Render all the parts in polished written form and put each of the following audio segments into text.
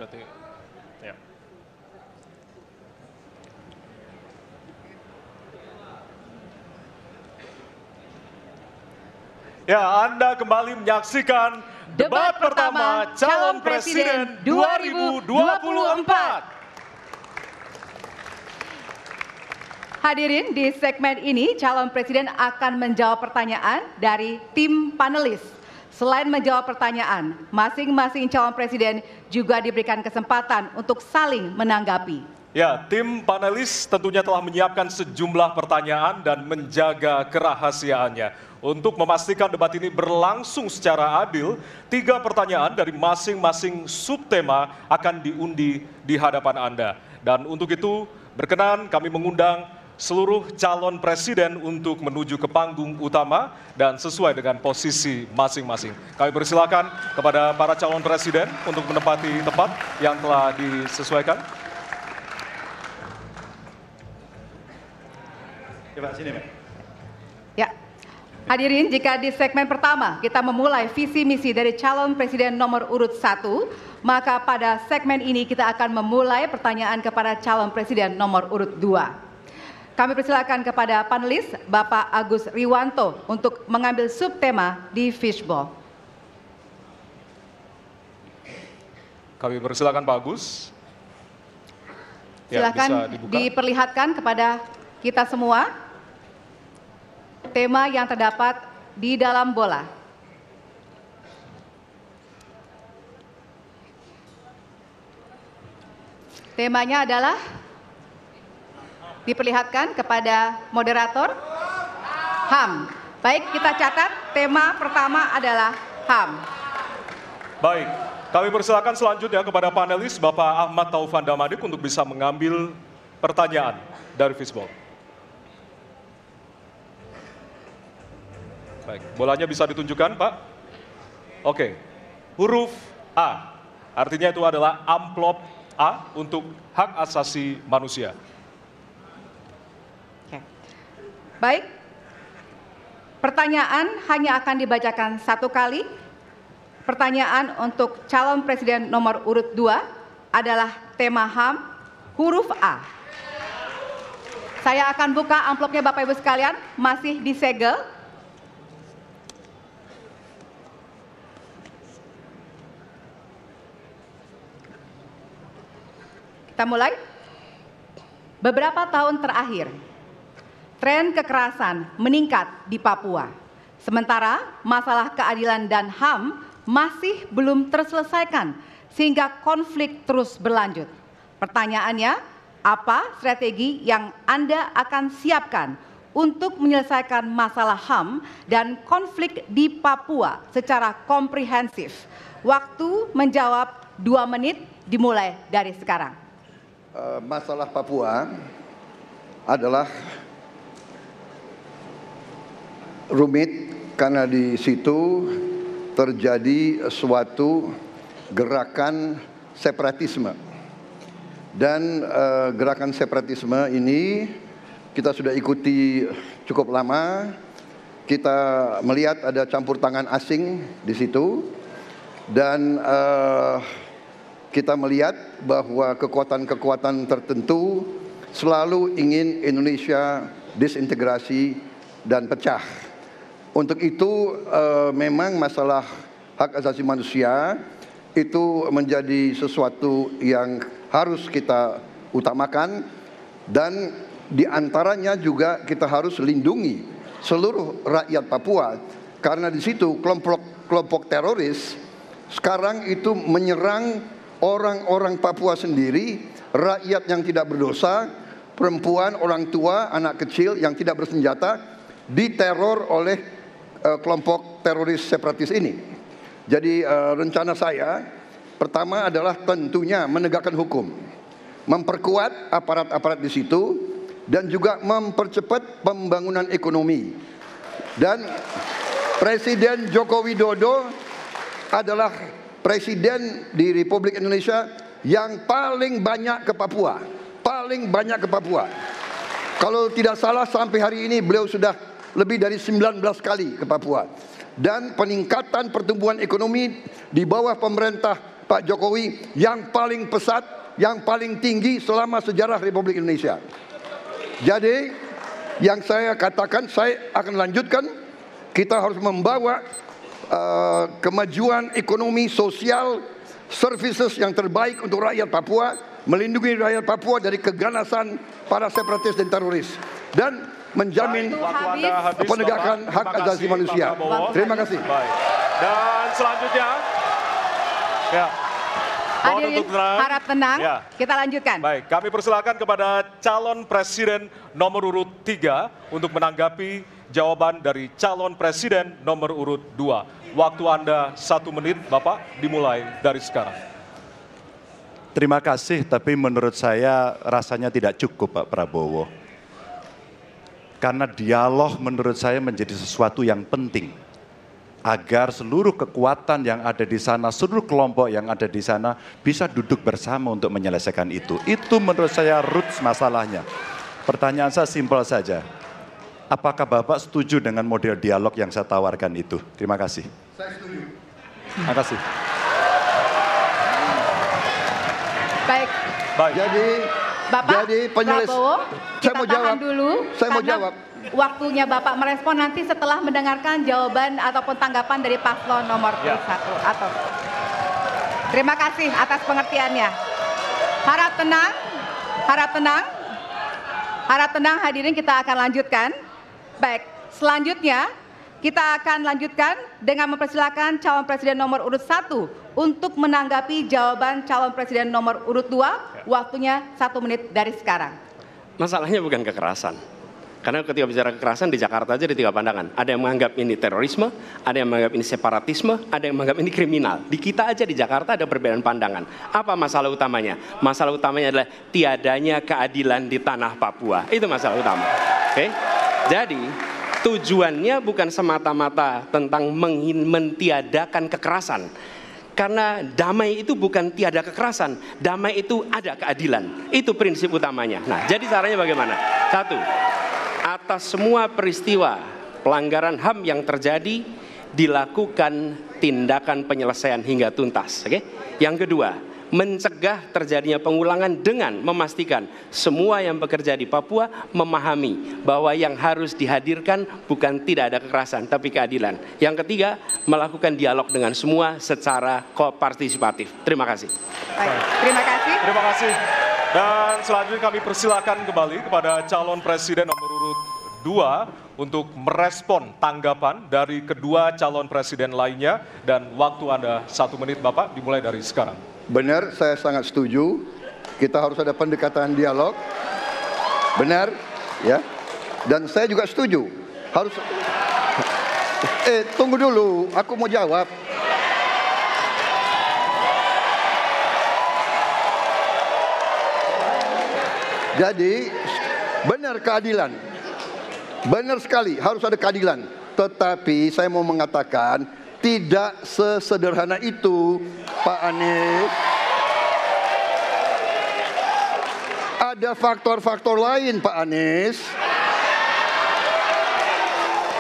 berarti ya. Ya, Anda kembali menyaksikan debat pertama calon presiden 2024. Hadirin, di segmen ini calon presiden akan menjawab pertanyaan dari tim panelis. Selain menjawab pertanyaan, masing-masing calon presiden juga diberikan kesempatan untuk saling menanggapi. Ya, tim panelis tentunya telah menyiapkan sejumlah pertanyaan dan menjaga kerahasiaannya. Untuk memastikan debat ini berlangsung secara adil, 3 pertanyaan dari masing-masing subtema akan diundi di hadapan Anda. Dan untuk itu, berkenan kami mengundang seluruh calon presiden untuk menuju ke panggung utama dan sesuai dengan posisi masing-masing. Kami persilakan kepada para calon presiden untuk menempati tempat yang telah disesuaikan. Coba sini, Pak. Ya, hadirin, jika di segmen pertama kita memulai visi misi dari calon presiden nomor urut 1, maka pada segmen ini kita akan memulai pertanyaan kepada calon presiden nomor urut 2. Kami persilakan kepada panelis Bapak Agus Riwanto untuk mengambil subtema di fishbowl. Kami persilakan Pak Agus. Silakan diperlihatkan kepada kita semua tema yang terdapat di dalam bola. Temanya adalah, diperlihatkan kepada moderator, HAM. Baik, kita catat tema pertama adalah HAM. Baik, kami persilakan selanjutnya kepada panelis Bapak Ahmad Taufan Damadik untuk bisa mengambil pertanyaan dari fishbowl. Baik, bolanya bisa ditunjukkan, Pak. Oke, huruf A, artinya itu adalah amplop A untuk hak asasi manusia. Baik, pertanyaan hanya akan dibacakan 1 kali. Pertanyaan untuk calon presiden nomor urut 2 adalah tema HAM, huruf A. Saya akan buka amplopnya Bapak Ibu sekalian, masih disegel. Kita mulai. Beberapa tahun terakhir, tren kekerasan meningkat di Papua. Sementara masalah keadilan dan HAM masih belum terselesaikan sehingga konflik terus berlanjut. Pertanyaannya, apa strategi yang Anda akan siapkan untuk menyelesaikan masalah HAM dan konflik di Papua secara komprehensif? Waktu menjawab 2 menit dimulai dari sekarang. Masalah Papua adalah rumit karena di situ terjadi suatu gerakan separatisme. Dan gerakan separatisme ini kita sudah ikuti cukup lama. Kita melihat ada campur tangan asing di situ. Dan kita melihat bahwa kekuatan-kekuatan tertentu selalu ingin Indonesia disintegrasi dan pecah. Untuk itu memang masalah hak asasi manusia itu menjadi sesuatu yang harus kita utamakan, dan diantaranya juga kita harus lindungi seluruh rakyat Papua, karena di situ kelompok teroris sekarang itu menyerang orang-orang Papua sendiri, rakyat yang tidak berdosa, perempuan, orang tua, anak kecil yang tidak bersenjata diteror oleh kelompok teroris separatis ini. Jadi rencana saya pertama adalah tentunya menegakkan hukum, memperkuat aparat-aparat di situ, dan juga mempercepat pembangunan ekonomi. Dan Presiden Joko Widodo adalah presiden di Republik Indonesia yang paling banyak ke Papua, Kalau tidak salah sampai hari ini beliau sudah lebih dari 19 kali ke Papua. Dan peningkatan pertumbuhan ekonomi di bawah pemerintah Pak Jokowi yang paling pesat, yang paling tinggi selama sejarah Republik Indonesia. Jadi yang saya katakan, saya akan lanjutkan. Kita harus membawa kemajuan ekonomi, sosial, services yang terbaik untuk rakyat Papua, melindungi rakyat Papua dari keganasan para separatis dan teroris, dan menjamin penegakan hak asasi manusia. Terima kasih. Baik. Dan selanjutnya, ya. Hadirin harap tenang, Ya. kita lanjutkan. Baik, kami persilakan kepada calon presiden nomor urut 3 untuk menanggapi jawaban dari calon presiden nomor urut 2. Waktu Anda 1 menit, Bapak, dimulai dari sekarang. Terima kasih, tapi menurut saya rasanya tidak cukup Pak Prabowo. Karena dialog menurut saya menjadi sesuatu yang penting. Agar seluruh kekuatan yang ada di sana, seluruh kelompok yang ada di sana bisa duduk bersama untuk menyelesaikan itu. Itu menurut saya roots masalahnya. Pertanyaan saya simpel saja. Apakah Bapak setuju dengan model dialog yang saya tawarkan itu? Terima kasih. Saya setuju. Terima kasih. Baik, Baik. Bapak penulis, Prabowo, saya kita mau tahan jawab. dulu. Saya mau karena jawab. Waktunya Bapak merespon nanti setelah mendengarkan jawaban ataupun tanggapan dari paslon nomor Ya. 1. Atau terima kasih atas pengertiannya. Harap tenang, harap tenang, harap tenang hadirin, kita akan lanjutkan. Baik, selanjutnya kita akan lanjutkan dengan mempersilakan calon presiden nomor urut 1 untuk menanggapi jawaban calon presiden nomor urut 2. Waktunya 1 menit dari sekarang. Masalahnya bukan kekerasan. Karena ketika bicara kekerasan di Jakarta aja ada 3 pandangan. Ada yang menganggap ini terorisme, ada yang menganggap ini separatisme, ada yang menganggap ini kriminal. Di kita aja di Jakarta ada perbedaan pandangan. Apa masalah utamanya? Masalah utamanya adalah tiadanya keadilan di tanah Papua. Itu masalah utama. Oke? Jadi tujuannya bukan semata-mata tentang mentiadakan kekerasan. Karena damai itu bukan tiada kekerasan, damai itu ada keadilan. Itu prinsip utamanya. Nah, jadi caranya bagaimana? 1, atas semua peristiwa pelanggaran HAM yang terjadi dilakukan tindakan penyelesaian hingga tuntas. Oke? Yang kedua, mencegah terjadinya pengulangan dengan memastikan semua yang bekerja di Papua memahami bahwa yang harus dihadirkan bukan tidak ada kekerasan tapi keadilan. Yang ketiga, melakukan dialog dengan semua secara kopartisipatif. Terima kasih. Baik, terima kasih. Terima kasih. Dan selanjutnya kami persilakan kembali kepada calon presiden nomor urut 2 untuk merespon tanggapan dari kedua calon presiden lainnya. Dan waktu Anda 1 menit, Bapak, dimulai dari sekarang. Benar, saya sangat setuju. Kita harus ada pendekatan dialog. Benar, ya. Dan saya juga setuju. Harus. Tunggu dulu, aku mau jawab. Jadi, benar keadilan. Benar sekali, harus ada keadilan. Tetapi saya mau mengatakan, tidak sesederhana itu, Pak Anies. Ada faktor-faktor lain, Pak Anies.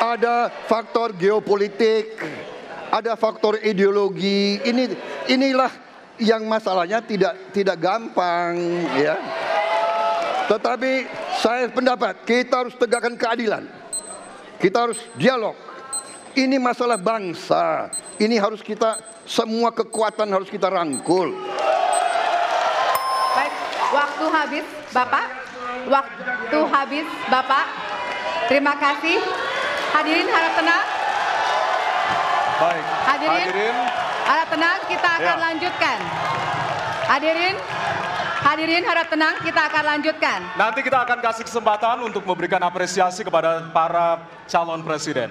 Ada faktor geopolitik, ada faktor ideologi. Inilah yang masalahnya tidak gampang, ya. Tetapi saya pendapat kita harus tegakkan keadilan. Kita harus dialog. Ini masalah bangsa. Ini harus kita, semua kekuatan harus kita rangkul. Baik, waktu habis, Bapak. Waktu habis, Bapak. Terima kasih. Hadirin harap tenang. Baik. Hadirin harap tenang, kita akan lanjutkan. Hadirin harap tenang, kita akan lanjutkan. Nanti kita akan kasih kesempatan untuk memberikan apresiasi kepada para calon presiden.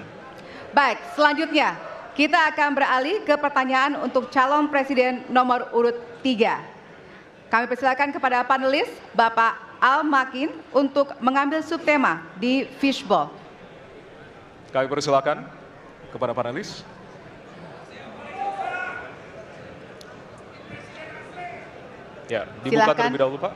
Baik, selanjutnya kita akan beralih ke pertanyaan untuk calon presiden nomor urut 3. Kami persilakan kepada panelis Bapak Al Makin untuk mengambil subtema di fishbowl. Kami persilakan kepada panelis. Ya, dibuka Silakan. terlebih dahulu, Pak.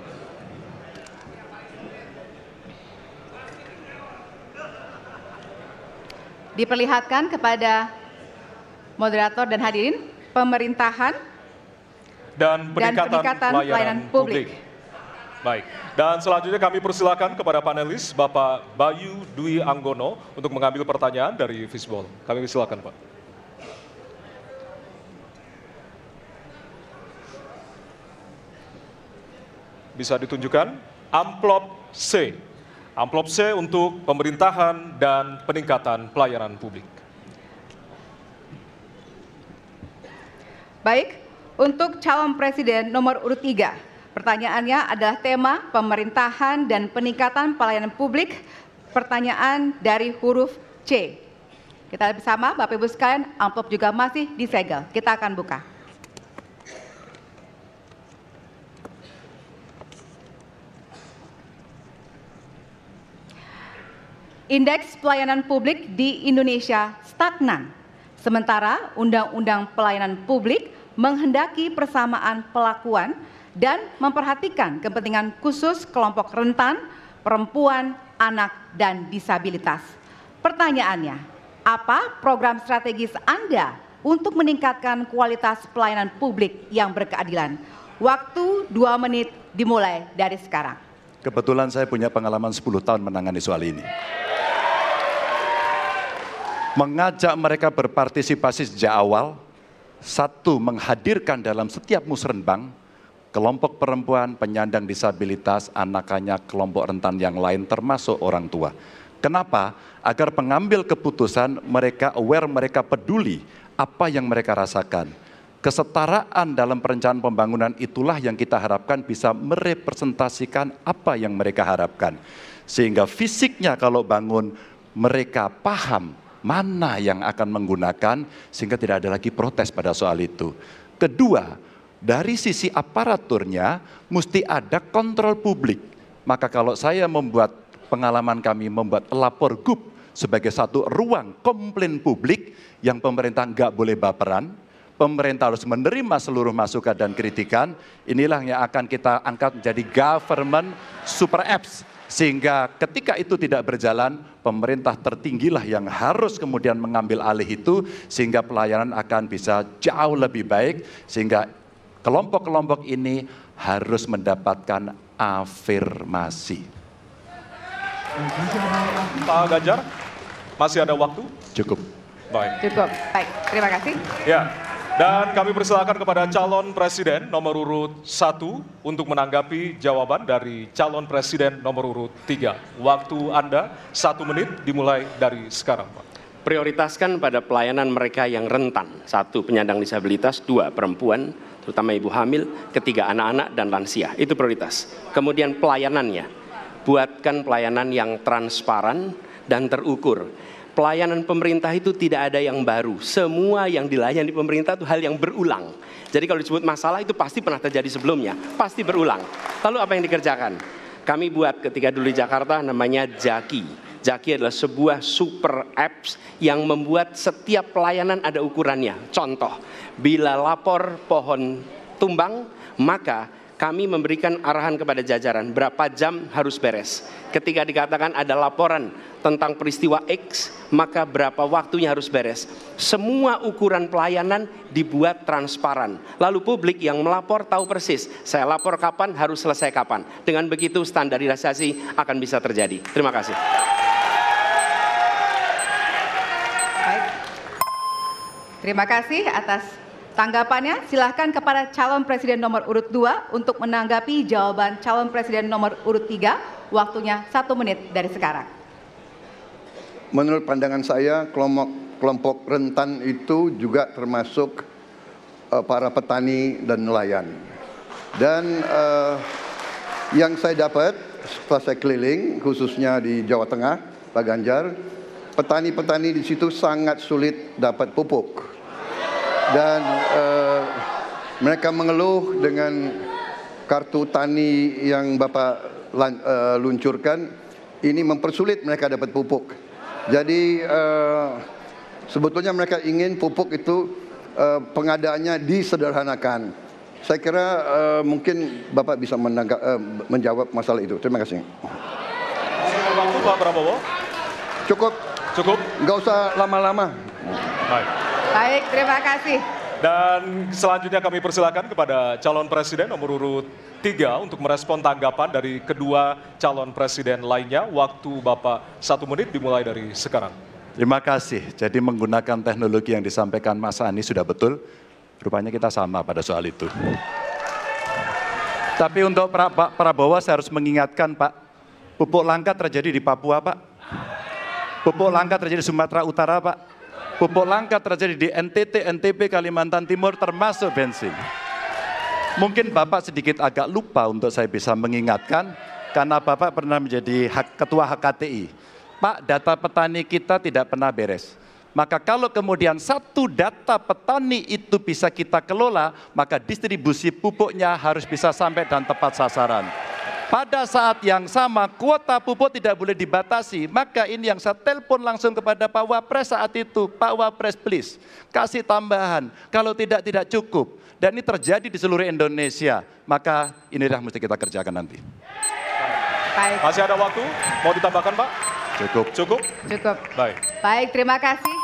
Diperlihatkan kepada moderator dan hadirin pemerintahan dan peningkatan pelayanan publik. Baik, dan selanjutnya kami persilakan kepada panelis Bapak Bayu Dwi Anggono untuk mengambil pertanyaan dari Fishball. Kami silakan, Pak. Bisa ditunjukkan amplop C. Amplop C untuk pemerintahan dan peningkatan pelayanan publik. Baik, untuk calon presiden nomor urut 3, pertanyaannya adalah tema pemerintahan dan peningkatan pelayanan publik, pertanyaan dari huruf C. Kita lihat bersama, Bapak Ibu sekalian, amplop juga masih disegel. Kita akan buka. Indeks pelayanan publik di Indonesia stagnan. Sementara Undang-Undang Pelayanan Publik menghendaki persamaan pelakuan dan memperhatikan kepentingan khusus kelompok rentan, perempuan, anak, dan disabilitas. Pertanyaannya, apa program strategis Anda untuk meningkatkan kualitas pelayanan publik yang berkeadilan? Waktu 2 menit dimulai dari sekarang. Kebetulan saya punya pengalaman 10 tahun menangani soal ini. Mengajak mereka berpartisipasi sejak awal, satu, menghadirkan dalam setiap musrenbang kelompok perempuan, penyandang disabilitas, anak-anak, kelompok rentan yang lain termasuk orang tua. Kenapa? Agar pengambil keputusan mereka aware, mereka peduli apa yang mereka rasakan. Kesetaraan dalam perencanaan pembangunan itulah yang kita harapkan bisa merepresentasikan apa yang mereka harapkan. Sehingga fisiknya kalau bangun mereka paham mana yang akan menggunakan sehingga tidak ada lagi protes pada soal itu. Kedua, dari sisi aparaturnya mesti ada kontrol publik. Maka kalau saya membuat pengalaman kami membuat lapor GUP sebagai satu ruang komplain publik yang pemerintah nggak boleh baperan, pemerintah harus menerima seluruh masukan dan kritikan, inilah yang akan kita angkat menjadi government super apps. Sehingga ketika itu tidak berjalan, pemerintah tertinggilah yang harus kemudian mengambil alih itu, sehingga pelayanan akan bisa jauh lebih baik, sehingga kelompok-kelompok ini harus mendapatkan afirmasi. Pak Ganjar, masih ada waktu? Cukup. Baik. Cukup, baik, terima kasih. Ya, dan kami persilakan kepada calon presiden nomor urut 1 untuk menanggapi jawaban dari calon presiden nomor urut 3. Waktu Anda 1 menit dimulai dari sekarang, Pak. Prioritaskan pada pelayanan mereka yang rentan. 1, penyandang disabilitas. 2, perempuan, terutama ibu hamil. 3, anak-anak dan lansia. Itu prioritas. Kemudian pelayanannya. Buatkan pelayanan yang transparan dan terukur. Pelayanan pemerintah itu tidak ada yang baru. Semua yang dilayani pemerintah itu hal yang berulang. Jadi kalau disebut masalah itu pasti pernah terjadi sebelumnya. Pasti berulang. Lalu apa yang dikerjakan? Kami buat ketika dulu di Jakarta namanya Jaki. Jaki adalah sebuah super apps yang membuat setiap pelayanan ada ukurannya. Contoh, bila lapor pohon tumbang, maka kami memberikan arahan kepada jajaran berapa jam harus beres. Ketika dikatakan ada laporan tentang peristiwa X, maka berapa waktunya harus beres. Semua ukuran pelayanan dibuat transparan. Lalu publik yang melapor tahu persis, saya lapor kapan, harus selesai kapan. Dengan begitu standarisasi akan bisa terjadi. Terima kasih. Baik. Terima kasih atas tanggapannya. Silahkan kepada calon presiden nomor urut 2 untuk menanggapi jawaban calon presiden nomor urut 3. Waktunya 1 menit dari sekarang. Menurut pandangan saya, kelompok rentan itu juga termasuk para petani dan nelayan. Dan yang saya dapat setelah saya keliling, khususnya di Jawa Tengah, Pak Ganjar, petani-petani di situ sangat sulit dapat pupuk. Dan mereka mengeluh dengan kartu tani yang Bapak luncurkan, ini mempersulit mereka dapat pupuk. Jadi sebetulnya mereka ingin pupuk itu pengadaannya disederhanakan. Saya kira mungkin Bapak bisa menjawab masalah itu. Terima kasih. Waktu Pak Prabowo. Cukup. Cukup. Nggak usah lama-lama. Baik. Baik, terima kasih. Dan selanjutnya kami persilakan kepada calon presiden nomor urut 3 untuk merespon tanggapan dari kedua calon presiden lainnya. Waktu Bapak 1 menit dimulai dari sekarang. Terima kasih. Jadi menggunakan teknologi yang disampaikan Mas Anies sudah betul. Rupanya kita sama pada soal itu. Tapi untuk Pak Prabowo saya harus mengingatkan Pak, pupuk langka terjadi di Papua Pak. Pupuk langka terjadi di Sumatera Utara Pak. Pupuk langka terjadi di NTT, NTB, Kalimantan Timur termasuk bensin. Mungkin Bapak sedikit agak lupa untuk saya bisa mengingatkan karena Bapak pernah menjadi ketua HKTI. Pak, data petani kita tidak pernah beres. Maka kalau kemudian satu data petani itu bisa kita kelola, maka distribusi pupuknya harus bisa sampai dan tepat sasaran. Pada saat yang sama, kuota pupuk tidak boleh dibatasi. Maka ini yang saya telepon langsung kepada Pak Wapres saat itu. Pak Wapres, please, kasih tambahan. Kalau tidak cukup. Dan ini terjadi di seluruh Indonesia. Maka inilah mesti kita kerjakan nanti. Baik. Masih ada waktu? Mau ditambahkan Pak? Cukup. Cukup? Cukup. Baik. Baik, terima kasih.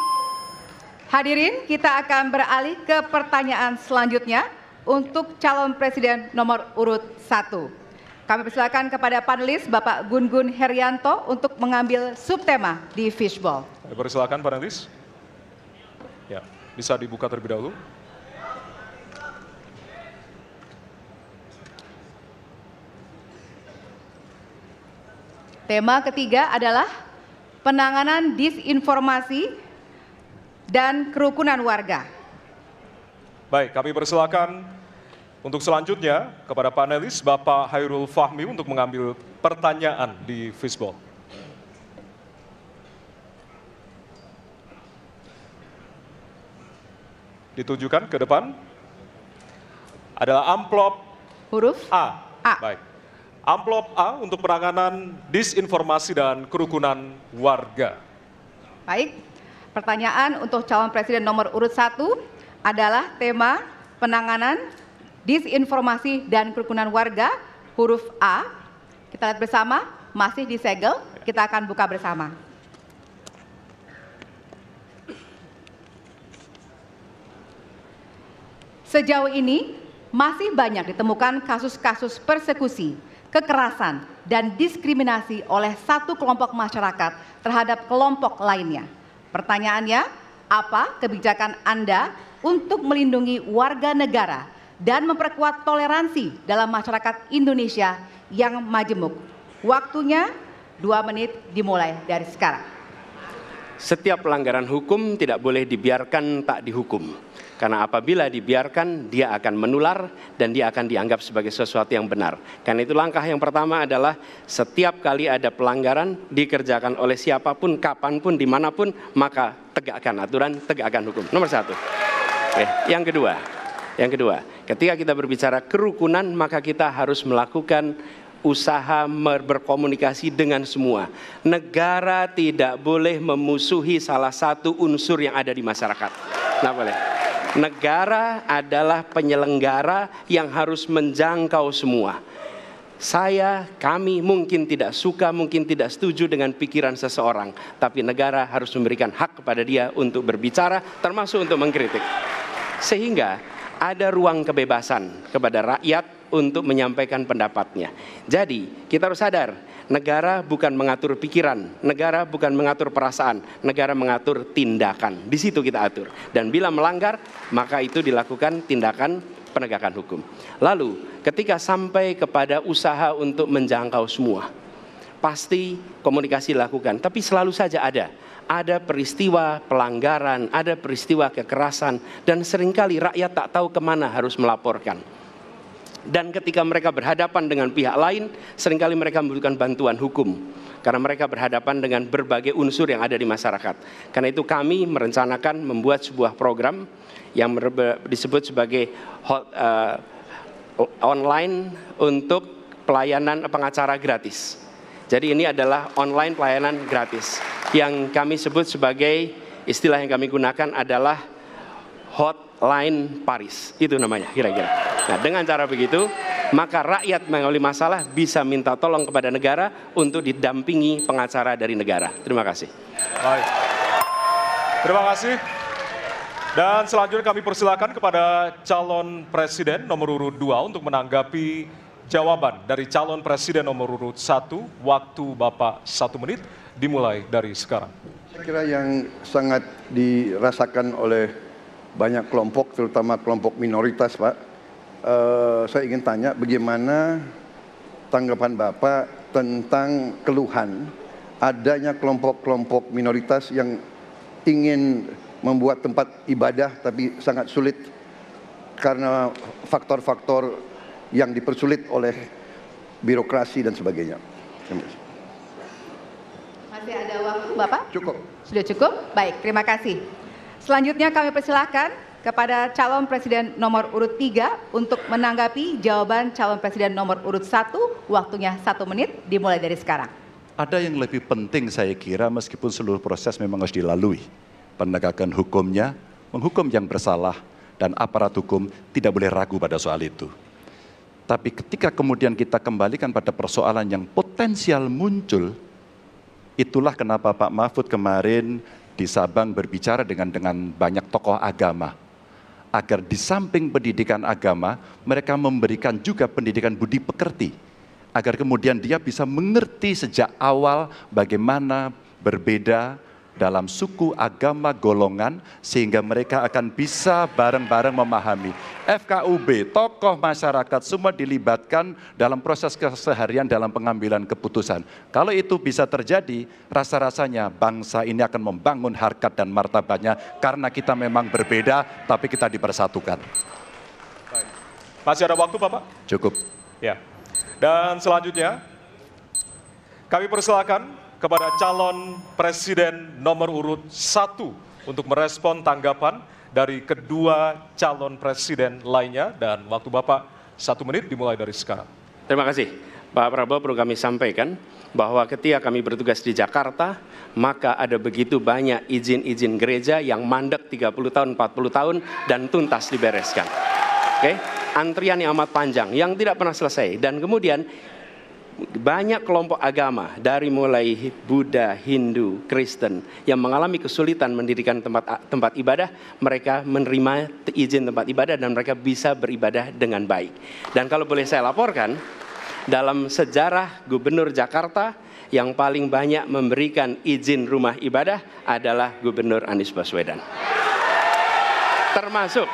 Hadirin, kita akan beralih ke pertanyaan selanjutnya untuk calon presiden nomor urut 1. Kami persilakan kepada panelis Bapak Gun-Gun Herianto untuk mengambil subtema di fishball. Kami persilakan panelis. Ya, bisa dibuka terlebih dahulu. Tema ketiga adalah penanganan disinformasi dan kerukunan warga. Baik, kami persilakan untuk selanjutnya kepada panelis Bapak Hairul Fahmi untuk mengambil pertanyaan di fishball. Ditujukan ke depan adalah amplop Huruf A. A. Baik. Amplop A untuk penanganan disinformasi dan kerukunan warga. Baik, pertanyaan untuk calon presiden nomor urut 1 adalah tema penanganan disinformasi dan kerukunan warga, huruf A. Kita lihat bersama, masih disegel, kita akan buka bersama. Sejauh ini, masih banyak ditemukan kasus-kasus persekusi, kekerasan, dan diskriminasi oleh satu kelompok masyarakat terhadap kelompok lainnya. Pertanyaannya, apa kebijakan Anda untuk melindungi warga negara dan memperkuat toleransi dalam masyarakat Indonesia yang majemuk? Waktunya 2 menit dimulai dari sekarang. Setiap pelanggaran hukum tidak boleh dibiarkan tak dihukum. Karena apabila dibiarkan, dia akan menular dan dia akan dianggap sebagai sesuatu yang benar. Karena itu langkah yang pertama adalah setiap kali ada pelanggaran dikerjakan oleh siapapun, kapanpun, dimanapun, maka tegakkan aturan, tegakkan hukum. Nomor 1. Yang kedua, ketika kita berbicara kerukunan, maka kita harus melakukan usaha berkomunikasi dengan semua. Negara tidak boleh memusuhi salah satu unsur yang ada di masyarakat. Nggak boleh. Negara adalah penyelenggara yang harus menjangkau semua. Kami mungkin tidak suka, mungkin tidak setuju dengan pikiran seseorang, tapi negara harus memberikan hak kepada dia untuk berbicara, termasuk untuk mengkritik. Sehingga ada ruang kebebasan kepada rakyat untuk menyampaikan pendapatnya. Jadi kita harus sadar, negara bukan mengatur pikiran, negara bukan mengatur perasaan, negara mengatur tindakan. Di situ kita atur. Dan bila melanggar, maka itu dilakukan tindakan penegakan hukum. Lalu ketika sampai kepada usaha untuk menjangkau semua, pasti komunikasi dilakukan. Tapi selalu saja ada peristiwa pelanggaran, ada peristiwa kekerasan, dan seringkali rakyat tak tahu kemana harus melaporkan. Dan ketika mereka berhadapan dengan pihak lain, seringkali mereka membutuhkan bantuan hukum. Karena mereka berhadapan dengan berbagai unsur yang ada di masyarakat. Karena itu kami merencanakan membuat sebuah program yang disebut sebagai online untuk pelayanan pengacara gratis. Jadi ini adalah online pelayanan gratis. Yang kami sebut sebagai, istilah yang kami gunakan adalah Hotline Paris. Itu namanya kira-kira. Nah, dengan cara begitu, maka rakyat mengalami masalah bisa minta tolong kepada negara untuk didampingi pengacara dari negara. Terima kasih. Baik. Terima kasih. Dan selanjutnya kami persilakan kepada calon presiden nomor urut 2 untuk menanggapi jawaban dari calon presiden nomor urut 1. Waktu Bapak 1 menit dimulai dari sekarang. Saya kira yang sangat dirasakan oleh banyak kelompok, terutama kelompok minoritas, Pak. Saya ingin tanya bagaimana tanggapan Bapak tentang keluhan adanya kelompok-kelompok minoritas yang ingin membuat tempat ibadah tapi sangat sulit karena faktor-faktor yang dipersulit oleh birokrasi dan sebagainya. Masih ada waktu, Bapak? Cukup. Sudah cukup? Baik, terima kasih. Selanjutnya kami persilahkan kepada calon presiden nomor urut 3 untuk menanggapi jawaban calon presiden nomor urut 1. Waktunya 1 menit dimulai dari sekarang. Ada yang lebih penting saya kira meskipun seluruh proses memang harus dilalui. Penegakan hukumnya, menghukum yang bersalah, dan aparat hukum tidak boleh ragu pada soal itu. Tapi ketika kemudian kita kembalikan pada persoalan yang potensial muncul, itulah kenapa Pak Mahfud kemarin di Sabang berbicara dengan banyak tokoh agama. Agar di samping pendidikan agama, mereka memberikan juga pendidikan budi pekerti. Agar kemudian dia bisa mengerti sejak awal bagaimana berbeda dalam suku, agama, golongan, sehingga mereka akan bisa bareng-bareng memahami. FKUB, tokoh masyarakat, semua dilibatkan dalam proses keseharian dalam pengambilan keputusan. Kalau itu bisa terjadi, rasa-rasanya bangsa ini akan membangun harkat dan martabatnya, karena kita memang berbeda, tapi kita dipersatukan. Baik. Masih ada waktu, Bapak? Cukup. Ya. Dan selanjutnya, kami persilakan kepada calon presiden nomor urut 1 untuk merespon tanggapan dari kedua calon presiden lainnya, dan waktu Bapak 1 menit dimulai dari sekarang. Terima kasih. Pak Prabowo, perlu kami sampaikan bahwa ketika kami bertugas di Jakarta, maka ada begitu banyak izin-izin gereja yang mandek 30 tahun, 40 tahun, dan tuntas dibereskan. Oke? Antrian yang amat panjang, yang tidak pernah selesai. Dan kemudian banyak kelompok agama dari mulai Buddha, Hindu, Kristen yang mengalami kesulitan mendirikan tempat ibadah, mereka menerima izin tempat ibadah dan mereka bisa beribadah dengan baik. Dan kalau boleh saya laporkan, dalam sejarah Gubernur Jakarta yang paling banyak memberikan izin rumah ibadah adalah Gubernur Anies Baswedan. Termasuk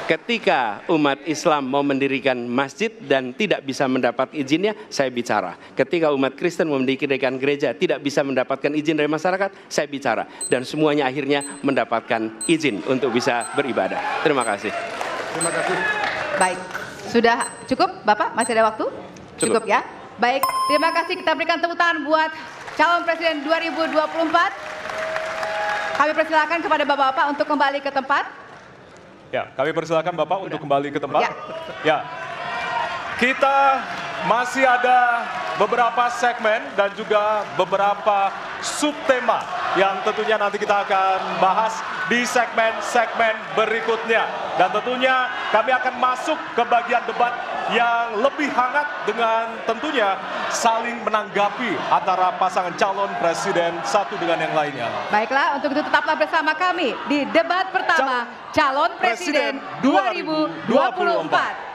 ketika umat Islam mau mendirikan masjid dan tidak bisa mendapat izinnya, saya bicara. Ketika umat Kristen mau mendirikan gereja tidak bisa mendapatkan izin dari masyarakat, saya bicara. Dan semuanya akhirnya mendapatkan izin untuk bisa beribadah. Terima kasih. Terima kasih. Baik, sudah cukup Bapak? Masih ada waktu? Cukup ya? Baik, terima kasih. Kita berikan tepuk tangan buat calon presiden 2024. Kami persilakan kepada Bapak-Bapak untuk kembali ke tempat. Ya, kami persilakan Bapak untuk kembali ke tempat. Ya. Ya. Kita masih ada beberapa segmen dan juga beberapa subtema yang tentunya nanti kita akan bahas di segmen-segmen berikutnya. Dan tentunya kami akan masuk ke bagian debat yang lebih hangat dengan tentunya saling menanggapi antara pasangan calon presiden satu dengan yang lainnya. Baiklah, untuk itu tetaplah bersama kami di debat pertama calon presiden 2024.